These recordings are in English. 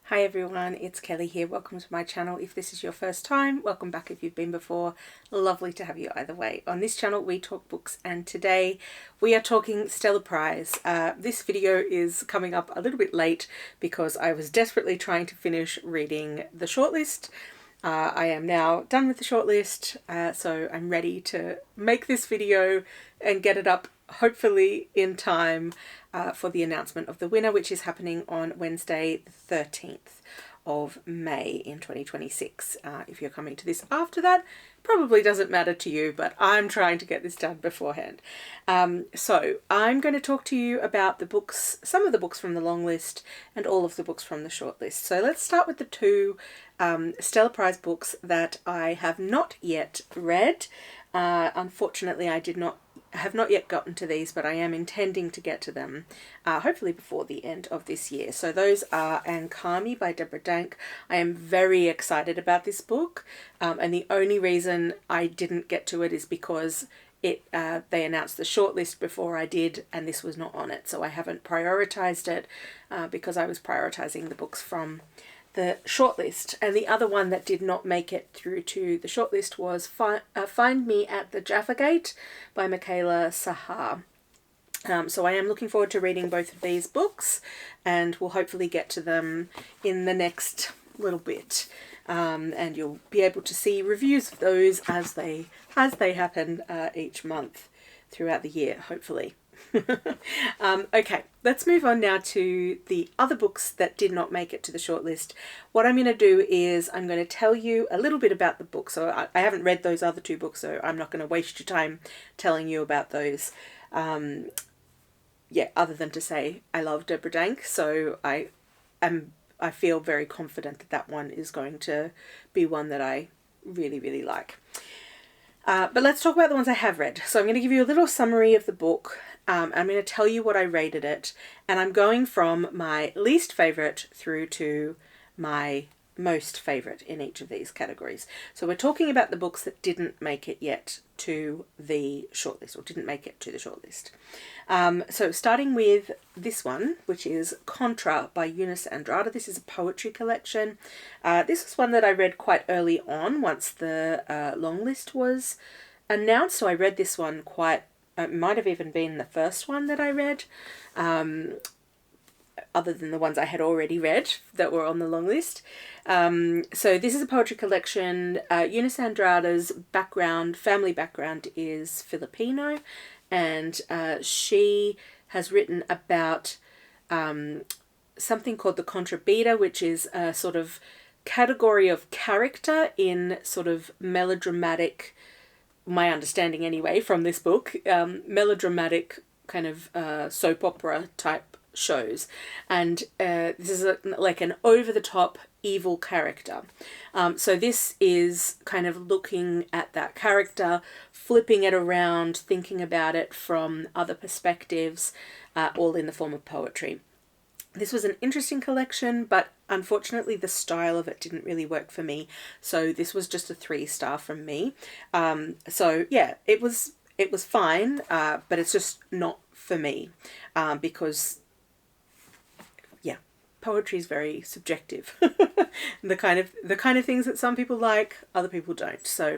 Hi everyone, it's Kelly here. Welcome to my channel. If this is your first time, welcome back if you've been before. Lovely to have you either way. On this channel we talk books, and today we are talking Stella Prize. This video is coming up a little bit late because I was desperately trying to finish reading the shortlist. I am now done with the shortlist, so I'm ready to make this video and get it up hopefully in time for the announcement of the winner, which is happening on Wednesday the 13th of May in 2026. If you're coming to this after that, probably doesn't matter to you, but I'm trying to get this done beforehand. So I'm going to talk to you about the books, some of the books from the long list and all of the books from the short list. So let's start with the two Stella Prize books that I have not yet read. Unfortunately, I have not yet gotten to these, but I am intending to get to them, hopefully before the end of this year. So those are Ankami by Debra Dank. I am very excited about this book, and the only reason I didn't get to it is because they announced the shortlist before I did, and this was not on it. So I haven't prioritized it because I was prioritizing the books from the shortlist. And the other one that did not make it through to the shortlist was Find Me at the Jaffa Gate by Micaela, Sahhar. So I am looking forward to reading both of these books, and we'll hopefully get to them in the next little bit. And you'll be able to see reviews of those as they happen each month throughout the year, hopefully. Okay, let's move on now to the other books that did not make it to the shortlist. What I'm going to do is I'm going to tell you a little bit about the book. So I haven't read those other two books, so I'm not going to waste your time telling you about those. Yeah, other than to say I love Debra Dank, so I feel very confident that that one is going to be one that I really, really like. But let's talk about the ones I have read. So I'm going to give you a little summary of the book. I'm going to tell you what I rated it, and I'm going from my least favourite through to my most favourite in each of these categories. So we're talking about the books that didn't make it yet to the shortlist, or didn't make it to the shortlist. So starting with this one, which is KONTRA by Eunice and Andrada. This is a poetry collection. This is one that I read quite early on once the long list was announced. So I read this one it might have even been the first one that I read, other than the ones I had already read that were on the long list. So this is a poetry collection. Eunice Andrada's family background is Filipino, and she has written about something called the contra, which is a sort of category of character in sort of melodramatic, my understanding anyway from this book, melodramatic kind of soap opera type shows. And this is like an over-the-top evil character. So this is kind of looking at that character, flipping it around, thinking about it from other perspectives, all in the form of poetry. This was an interesting collection, but unfortunately the style of it didn't really work for me. So this was just a 3-star from me. So yeah, it was fine, but it's just not for me, because yeah, poetry is very subjective. the kind of things that some people like, other people don't. So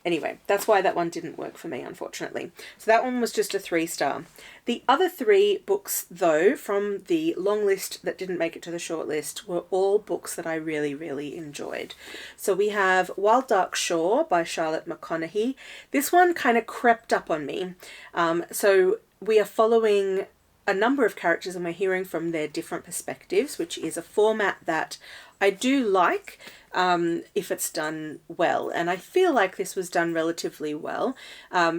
anyway, that's why that one didn't work for me, unfortunately. So that one was just a 3-star. The other 3 books, though, from the long list that didn't make it to the short list were all books that I really, really enjoyed. So we have Wild Dark Shore by McConaghy. This one kind of crept up on me. So we are following a number of characters and we're hearing from their different perspectives, which is a format that I do like if it's done well, and I feel like this was done relatively well.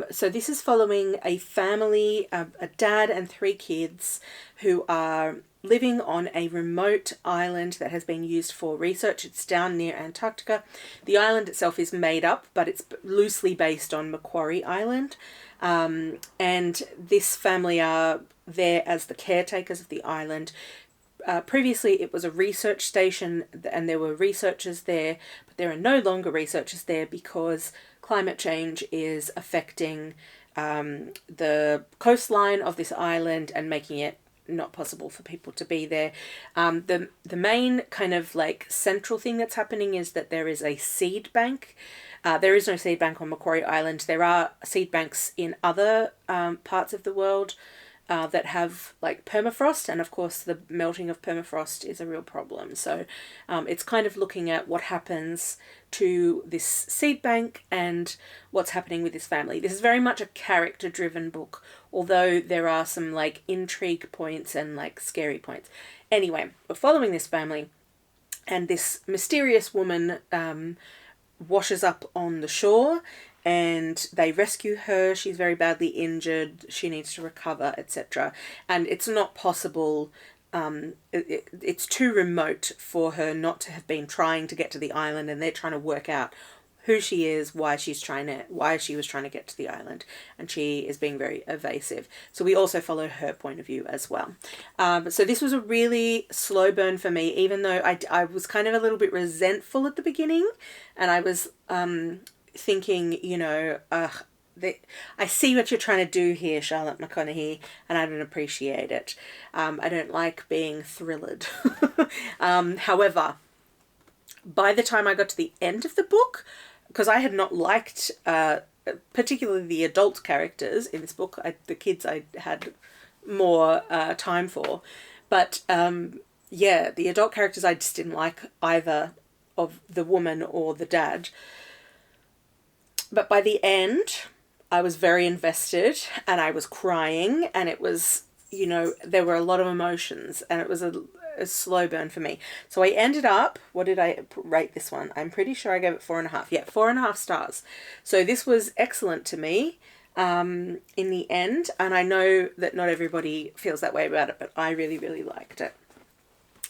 So this is following a family, a dad and 3 kids who are living on a remote island that has been used for research. It's down near Antarctica. The island itself is made up, but it's loosely based on Macquarie Island. And this family are there as the caretakers of the island. Previously it was a research station and there were researchers there, but there are no longer researchers there because climate change is affecting the coastline of this island and making it not possible for people to be there. The main kind of like central thing that's happening is that there is a seed bank. There is no seed bank on Macquarie Island. There are seed banks in other parts of the world that have like permafrost, and of course the melting of permafrost is a real problem. So it's kind of looking at what happens to this seed bank and what's happening with this family. This is very much a character driven book, although there are some like intrigue points and like scary points. Anyway, we're following this family, and this mysterious woman washes up on the shore, and they rescue her. She's very badly injured. She needs to recover, etc. And it's not possible. It's too remote for her not to have been trying to get to the island, and they're trying to work out who she is, why she was trying to get to the island, and she is being very evasive. So we also follow her point of view as well. So this was a really slow burn for me, even though I was kind of a little bit resentful at the beginning, and I was thinking, you know, I see what you're trying to do here, Charlotte McConaghy, and I don't appreciate it. I don't like being thrilled. However, by the time I got to the end of the book, because I had not liked particularly the adult characters in this book, the kids I had more time for, but yeah, the adult characters I just didn't like either of the woman or the dad. But by the end, I was very invested, and I was crying, and it was, you know, there were a lot of emotions, and it was a slow burn for me. So I ended up, what did I rate this one? I'm pretty sure I gave it 4.5. Yeah, 4.5 stars. So this was excellent to me in the end, and I know that not everybody feels that way about it, but I really, really liked it.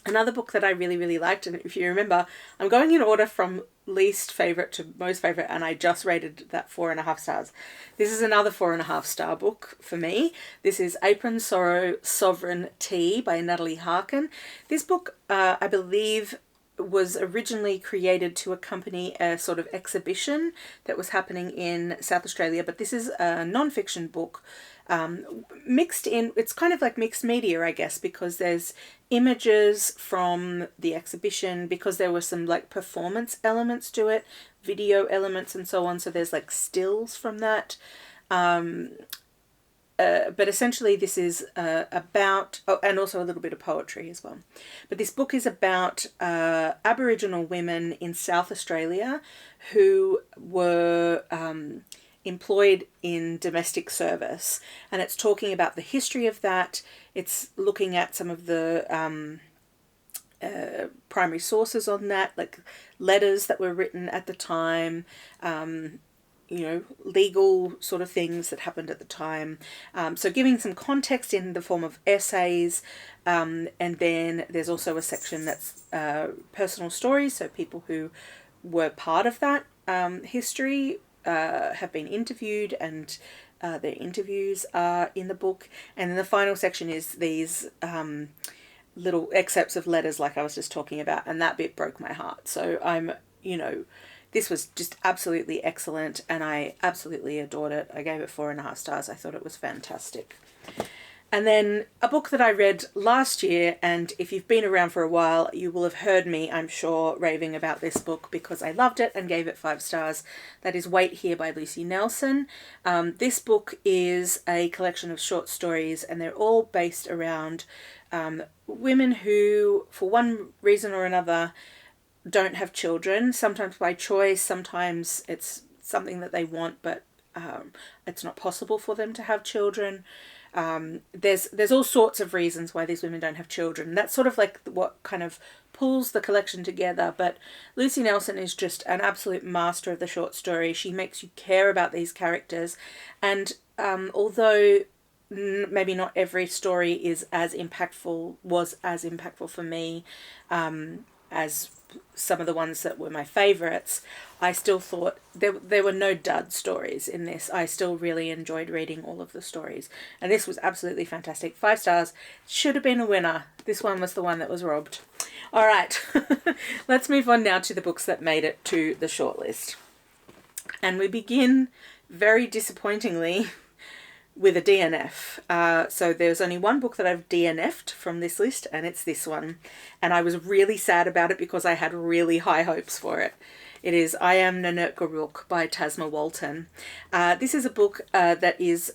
Another book that I really, really liked, and if you remember, I'm going in order from least favourite to most favourite, and I just rated that 4.5 stars. This is another 4.5 star book for me. This is Apron-Sorrow, Sovereign Tea by Natalie Harkin. This book, I believe, was originally created to accompany a sort of exhibition that was happening in South Australia, but this is a non-fiction book mixed in. It's kind of like mixed media, I guess, because there's images from the exhibition, because there were some like performance elements to it, video elements and so on, so there's like stills from that. But essentially this is about, oh, and also a little bit of poetry as well. But this book is about Aboriginal women in South Australia who were employed in domestic service, and it's talking about the history of that. It's looking at some of the primary sources on that, like letters that were written at the time, you know, legal sort of things that happened at the time. So giving some context in the form of essays, and then there's also a section that's personal stories, so people who were part of that history have been interviewed, and their interviews are in the book. And then the final section is these little excerpts of letters like I was just talking about, and that bit broke my heart. So I'm, you know, this was just absolutely excellent, and I absolutely adored it. I gave it 4.5 stars. I thought it was fantastic. And then a book that I read last year, and if you've been around for a while, you will have heard me, I'm sure, raving about this book because I loved it and gave it 5 stars. That is Wait Here by Lucy Nelson. This book is a collection of short stories, and they're all based around women who, for one reason or another, don't have children, sometimes by choice, sometimes it's something that they want, but it's not possible for them to have children. There's all sorts of reasons why these women don't have children. That's sort of like what kind of pulls the collection together. But Lucy Nelson is just an absolute master of the short story. She makes you care about these characters, and although maybe not every story is was as impactful for me as some of the ones that were my favourites, I still thought there were no dud stories in this. I still really enjoyed reading all of the stories, and this was absolutely fantastic. 5 stars. Should have been a winner. This one was the one that was robbed. All right, let's move on now to the books that made it to the shortlist. And we begin, very disappointingly, with a DNF. So there's only one book that I've DNF'd from this list, and it's this one. And I was really sad about it because I had really high hopes for it. It is I Am Nanurt Guruk by Tasma Walton. This is a book that is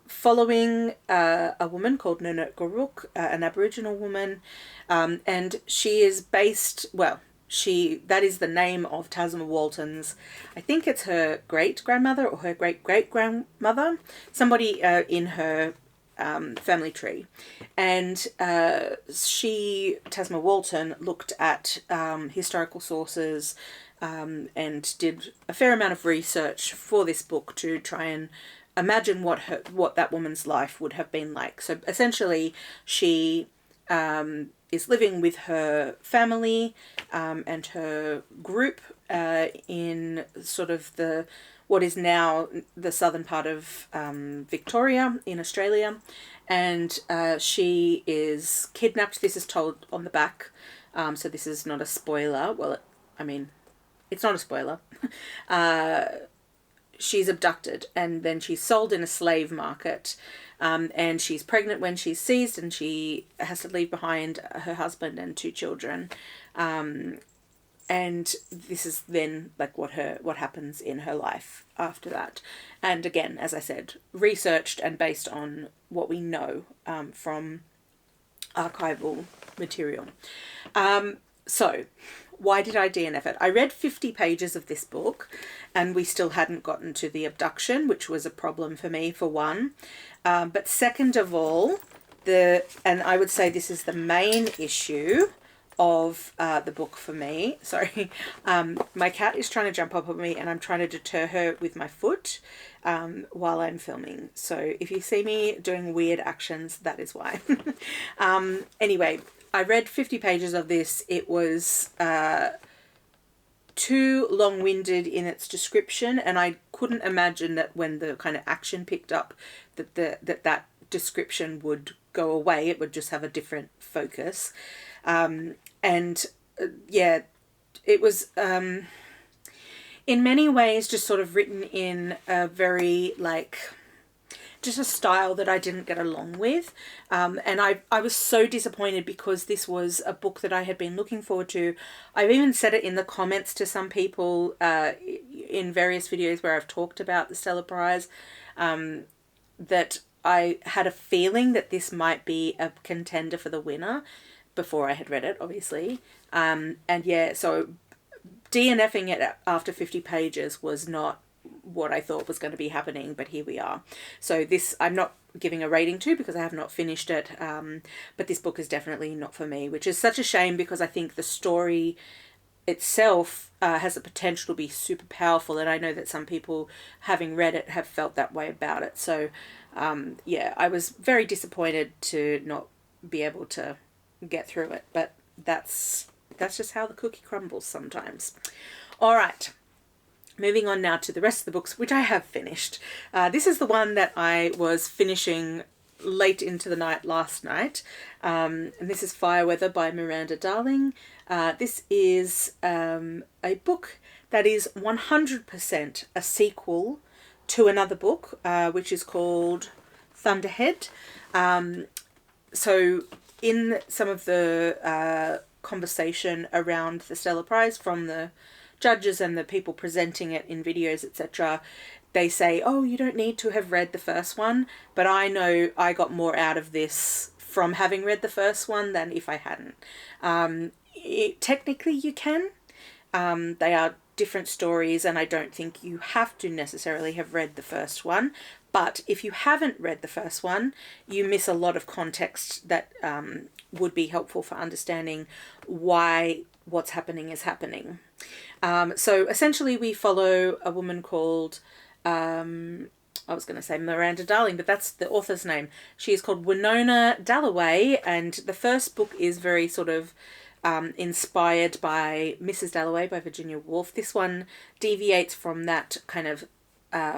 following a woman called Nanurt Guruk, an Aboriginal woman, and she is based, well, that is the name of Tasma Walton's, I think it's her great-grandmother or her great-great-grandmother, somebody in her family tree. And Tasma Walton, looked at historical sources and did a fair amount of research for this book to try and imagine what that woman's life would have been like. So essentially she is living with her family and her group in sort of what is now the southern part of Victoria in Australia, and she is kidnapped. This is told on the back, so this is not a spoiler. Well, it's not a spoiler. She's abducted and then she's sold in a slave market, and she's pregnant when she's seized, and she has to leave behind her husband and 2 children. And this is then like what happens in her life after that. And again, as I said, researched and based on what we know from archival material. So why did I DNF it? I read 50 pages of this book and we still hadn't gotten to the abduction, which was a problem for me, for one. But second of all, and I would say this is the main issue of the book for me. Sorry, my cat is trying to jump up on me and I'm trying to deter her with my foot while I'm filming. So if you see me doing weird actions, that is why. Anyway, I read 50 pages of this. It was too long-winded in its description, and I couldn't imagine that when the kind of action picked up that description would go away. It would just have a different focus. Yeah, it was in many ways just sort of written in a very just a style that I didn't get along with. And I was so disappointed because this was a book that I had been looking forward to. I've even said it in the comments to some people in various videos where I've talked about the Stella Prize, that I had a feeling that this might be a contender for the winner before I had read it, obviously. And yeah, so DNFing it after 50 pages was not what I thought was going to be happening, but here we are. So this I'm not giving a rating to because I have not finished it, but this book is definitely not for me, which is such a shame because I think the story itself has the potential to be super powerful, and I know that some people, having read it, have felt that way about it. So yeah, I was very disappointed to not be able to get through it, but that's just how the cookie crumbles sometimes. All right. Moving on now to the rest of the books, which I have finished. This is the one that I was finishing late into the night last night. And this is Fireweather by Miranda Darling. This is a book that is 100% a sequel to another book, which is called Thunderhead. So in some of the conversation around the Stella Prize from the judges and the people presenting it in videos, etc., they say, oh, you don't need to have read the first one, but I know I got more out of this from having read the first one than if I hadn't. Technically you can. They are different stories, and I don't think you have to necessarily have read the first one, but if you haven't read the first one, you miss a lot of context that would be helpful for understanding why what's happening is happening. So essentially we follow a woman called, I was going to say Miranda Darling, but that's the author's name. She is called Winona Dalloway, and the first book is very sort of inspired by Mrs. Dalloway by Virginia Woolf. This one deviates from that kind of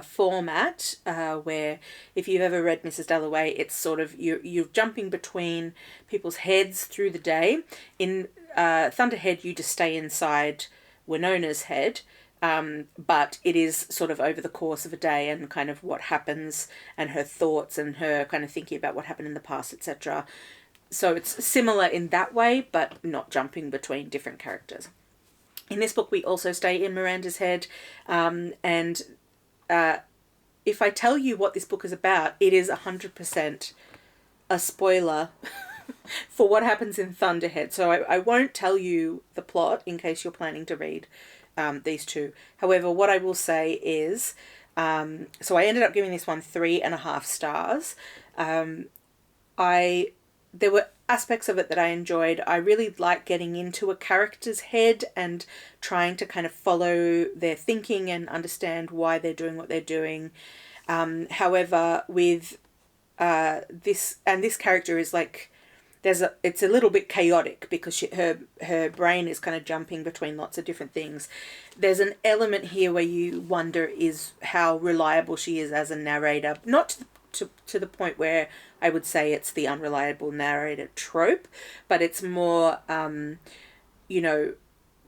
format, where if you've ever read Mrs. Dalloway, it's sort of you're jumping between people's heads through the day. In Thunderhead, you just stay inside Winona's head, But it is sort of over the course of a day and kind of what happens and her thoughts and her kind of thinking about what happened in the past, etc. So it's similar in that way, but not jumping between different characters. In this book, we also stay in Miranda's head, and if I tell you what this book is about, it is 100% a spoiler for what happens in Thunderhead. So I won't tell you the plot in case you're planning to read these two. However, what I will say is, so I ended up giving this one 3.5 stars. There were aspects of it that I enjoyed. I really like getting into a character's head and trying to kind of follow their thinking and understand why they're doing what they're doing. However, with this character is like, it's a little bit chaotic because her brain is kind of jumping between lots of different things. There's an element here where you wonder is how reliable she is as a narrator, not to the point where I would say it's the unreliable narrator trope, but it's more,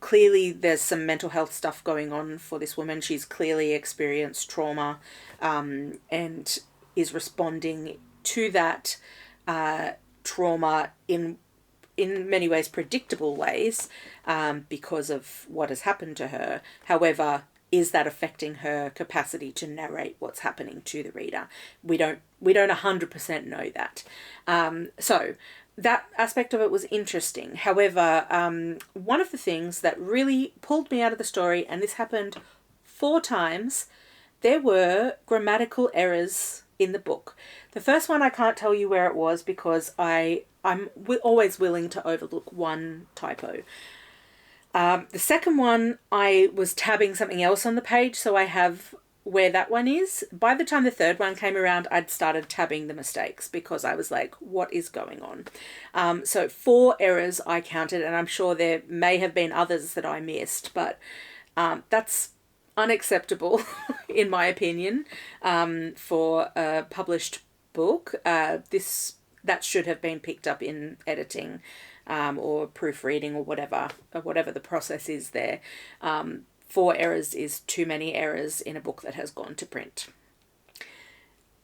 clearly there's some mental health stuff going on for this woman. She's clearly experienced trauma, and is responding to that trauma in many ways predictable ways, because of what has happened to her. However, is that affecting her capacity to narrate what's happening to the reader? We don't 100% know that. So that aspect of it was interesting. However, one of the things that really pulled me out of the story, and this happened 4 times, there were grammatical errors in the book. The first one I can't tell you where it was because I'm always willing to overlook one typo. The second one, I was tabbing something else on the page, so I have where that one is. By the time the third one came around, I'd started tabbing the mistakes because I was like, what is going on? So 4 errors I counted, and I'm sure there may have been others that I missed, but that's unacceptable in my opinion, for a published book. That should have been picked up in editing, or proofreading, or whatever the process is there. 4 errors is too many errors in a book that has gone to print.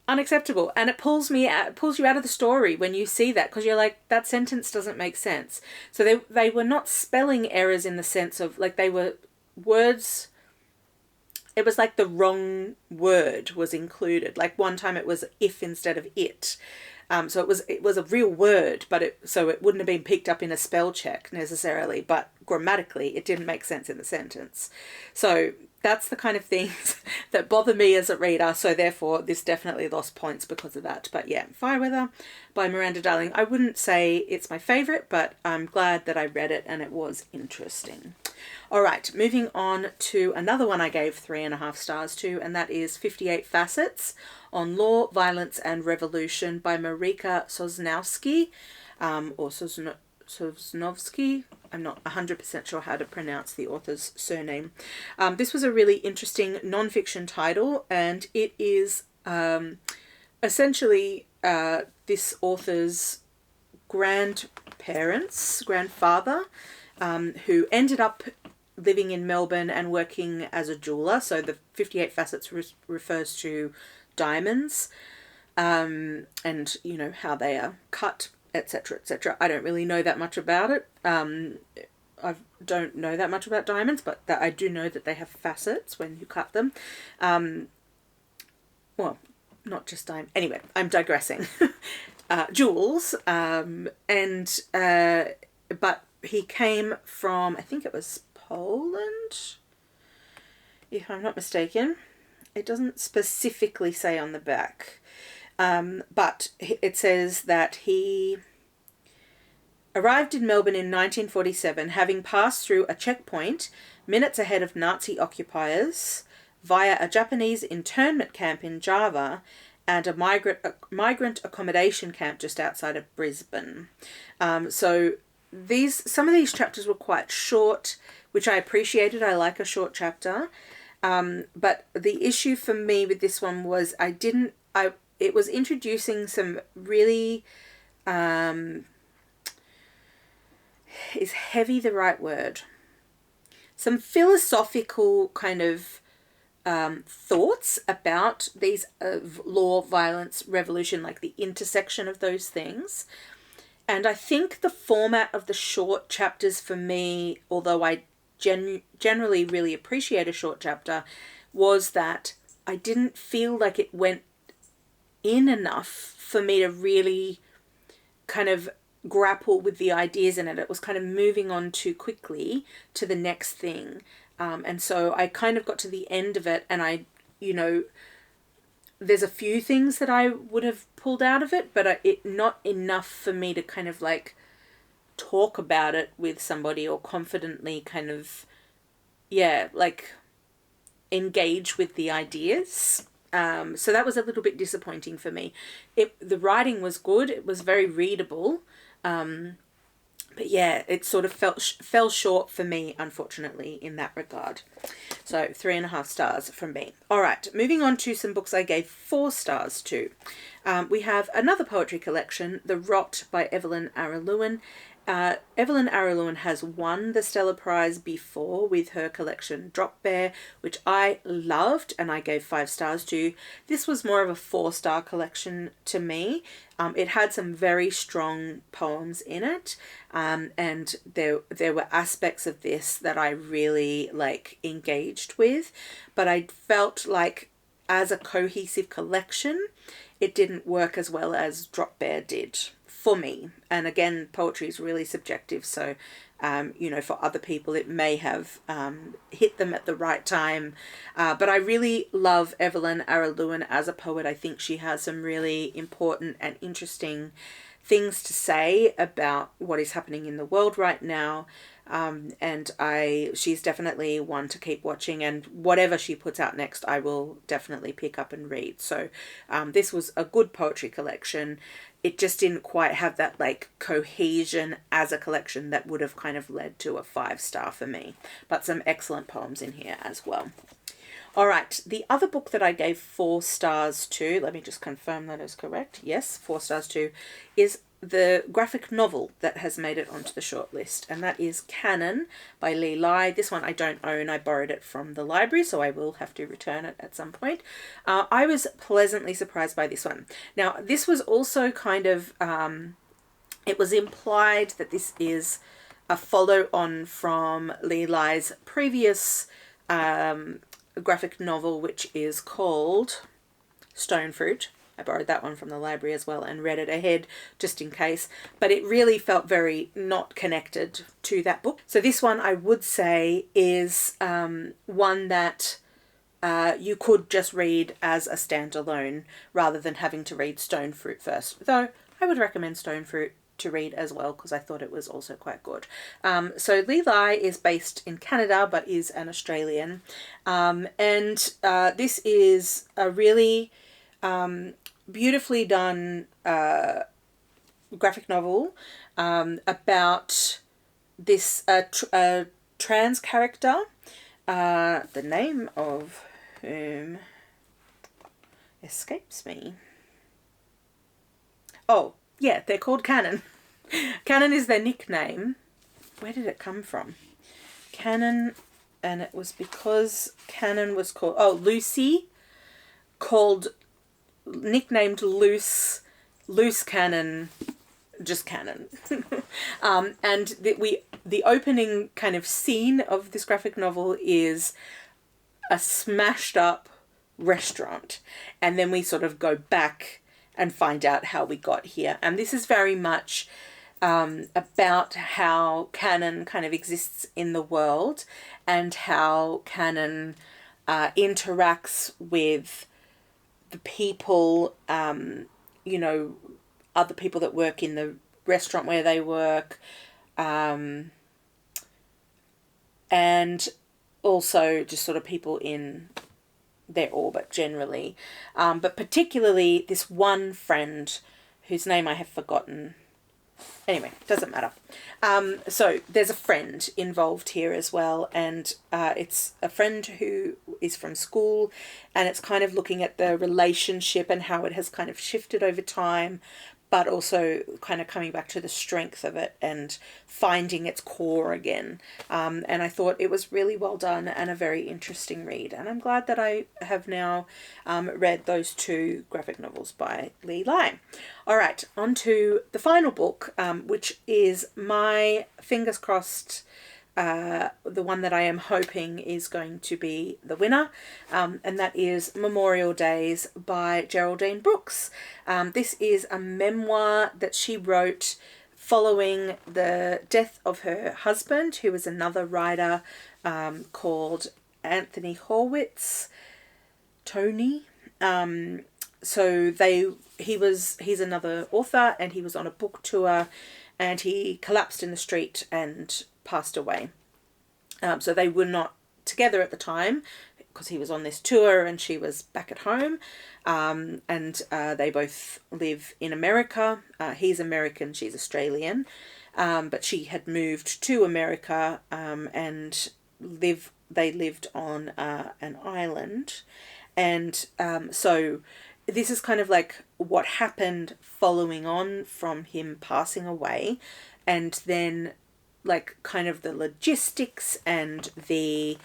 Unacceptable. And it pulls you out of the story when you see that, because you're like, that sentence doesn't make sense. So they were not spelling errors in the sense of, like, they were words. It was like the wrong word was included. Like one time it was if instead of it. So it was a real word, but so it wouldn't have been picked up in a spell check necessarily, but grammatically it didn't make sense in the sentence. So that's the kind of things that bother me as a reader. So therefore this definitely lost points because of that. But yeah, Fireweather by Miranda Darling. I wouldn't say it's my favourite, but I'm glad that I read it and it was interesting. All right, moving on to another one I gave 3.5 stars to, and that is 58 Facets on Law, Violence and Revolution by Marika Sosnowski, or Sosnovsky. I'm not 100% sure how to pronounce the author's surname. This was a really interesting non-fiction title, and it is essentially this author's grandfather, who ended up living in Melbourne and working as a jeweler. So the 58 Facets refers to diamonds, and how they are cut, etc., etc. I don't really know that much about it. I don't know that much about diamonds, but that I do know that they have facets when you cut them. Well, not just diamond. Anyway, I'm digressing. Jewels, but he came from, I think it was Poland, if I'm not mistaken. It doesn't specifically say on the back, but it says that he arrived in Melbourne in 1947, having passed through a checkpoint minutes ahead of Nazi occupiers via a Japanese internment camp in Jaffa and a migrant accommodation camp just outside of Brisbane. So some of these chapters were quite short, which I appreciated. I like a short chapter. But the issue for me with this one was it was introducing some really, is heavy the right word? some philosophical kind of thoughts about these law, violence, revolution, like the intersection of those things. And I think the format of the short chapters for me, although I generally really appreciate a short chapter, was that I didn't feel like it went in enough for me to really kind of grapple with the ideas in it. It was kind of moving on too quickly to the next thing. And so I kind of got to the end of it, and I, there's a few things that I would have pulled out of it, but it not enough for me to kind of like talk about it with somebody or confidently kind of, like engage with the ideas. So that was a little bit disappointing for me. The writing was good. It was very readable. But yeah, it sort of fell short for me, unfortunately, in that regard. So 3.5 stars from me. All right, moving on to some books I gave 4 stars to. We have another poetry collection, The Rot by Evelyn Araluen. Evelyn Araluen has won the Stella Prize before with her collection Drop Bear, which I loved and I gave 5 stars to. This was more of a 4-star collection to me. It had some very strong poems in it, and there were aspects of this that I really engaged with, but I felt like as a cohesive collection, it didn't work as well as Drop Bear did for me. And again, poetry is really subjective, so for other people it may have hit them at the right time, but I really love Evelyn Araluen as a poet. I think she has some really important and interesting things to say about what is happening in the world right now, and she's definitely one to keep watching, and whatever she puts out next I will definitely pick up and read. So this was a good poetry collection. It just didn't quite have that cohesion as a collection that would have kind of led to a 5-star for me, but some excellent poems in here as well. All right, the other book that I gave 4 stars to, let me just confirm that is correct. Yes, 4 stars to, is the graphic novel that has made it onto the shortlist, and that is Canon by Lee Lai. This one I don't own. I borrowed it from the library, so I will have to return it at some point. I was pleasantly surprised by this one. Now, this was also kind of, it was implied that this is a follow-on from Lee Lai's previous graphic novel, which is called Stone Fruit. I borrowed that one from the library as well and read it ahead just in case, but it really felt very not connected to that book. So this one I would say is one that you could just read as a standalone rather than having to read Stone Fruit first, though I would recommend Stone Fruit to read as well because I thought it was also quite good. So Lee Lai is based in Canada but is an Australian, and this is a really beautifully done graphic novel about this trans character, the name of whom escapes me. Oh, yeah, they're called Canon. Canon is their nickname. Where did it come from? Canon, and it was because Canon was called, Lucy, nicknamed Loose Cannon, just Cannon. And the opening kind of scene of this graphic novel is a smashed up restaurant, and then we sort of go back and find out how we got here. And this is very much about how Canon kind of exists in the world and how Canon interacts with the people, other people that work in the restaurant where they work, and also just sort of people in their orbit generally. But particularly this one friend whose name I have forgotten. Anyway, doesn't matter. So there's a friend involved here as well, and it's a friend who is from school, and it's kind of looking at the relationship and how it has kind of shifted over time, but also kind of coming back to the strength of it and finding its core again. And I thought it was really well done and a very interesting read. And I'm glad that I have now read those 2 graphic novels by Lee Lai. All right, on to the final book, which is my fingers crossed, the one that I am hoping is going to be the winner, and that is Memorial Days by Geraldine Brooks. This is a memoir that she wrote following the death of her husband, who was another writer called Anthony Horwitz, Tony. So he's another author, and he was on a book tour, and he collapsed in the street and passed away. So they were not together at the time because he was on this tour and she was back at home. And they both live in America. He's American, she's Australian. But she had moved to America and they lived on an island. And so this is kind of like what happened following on from him passing away, and then like kind of the logistics and the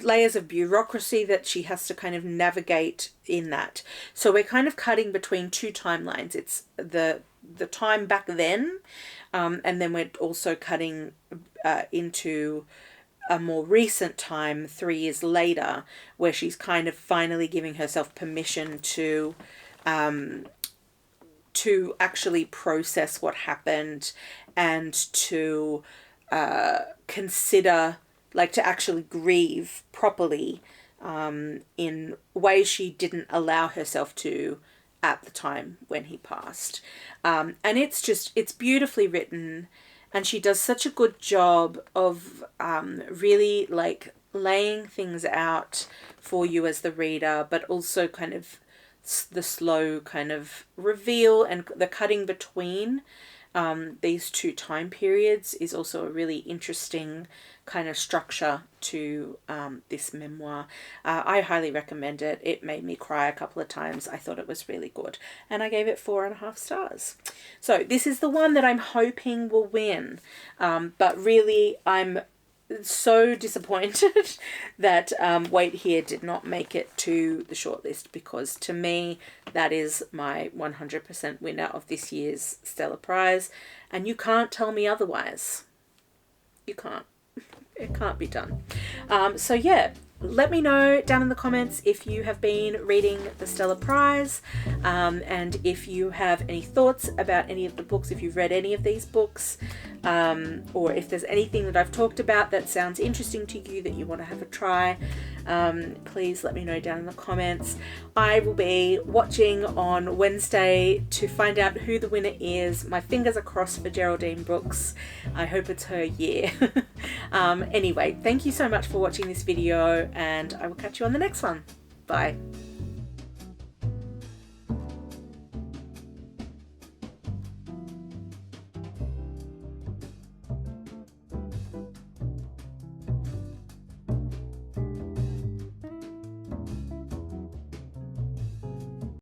layers of bureaucracy that she has to kind of navigate in that. So we're kind of cutting between 2 timelines. It's the time back then, and then we're also cutting into a more recent time, 3 years later, where she's kind of finally giving herself permission to actually process what happened and to consider, like, to actually grieve properly in ways she didn't allow herself to at the time when he passed. And it's beautifully written, and she does such a good job of really like laying things out for you as the reader, but also kind of the slow kind of reveal and the cutting between these 2 time periods is also a really interesting kind of structure to this memoir. I highly recommend it. It made me cry a couple of times. I thought it was really good, and I gave it 4.5 stars. So this is the one that I'm hoping will win, but really I'm so disappointed that Wait Here did not make it to the shortlist, because to me that is my 100% winner of this year's Stella Prize, and you can't tell me otherwise. You can't. It can't be done. So yeah, let me know down in the comments if you have been reading the Stella Prize, and if you have any thoughts about any of the books, if you've read any of these books, or if there's anything that I've talked about that sounds interesting to you that you want to have a try. Please let me know down in the comments. I will be watching on Wednesday to find out who the winner is. My fingers are crossed for Geraldine Brooks. I hope it's her year. Anyway, thank you so much for watching this video, and I will catch you on the next one. Bye.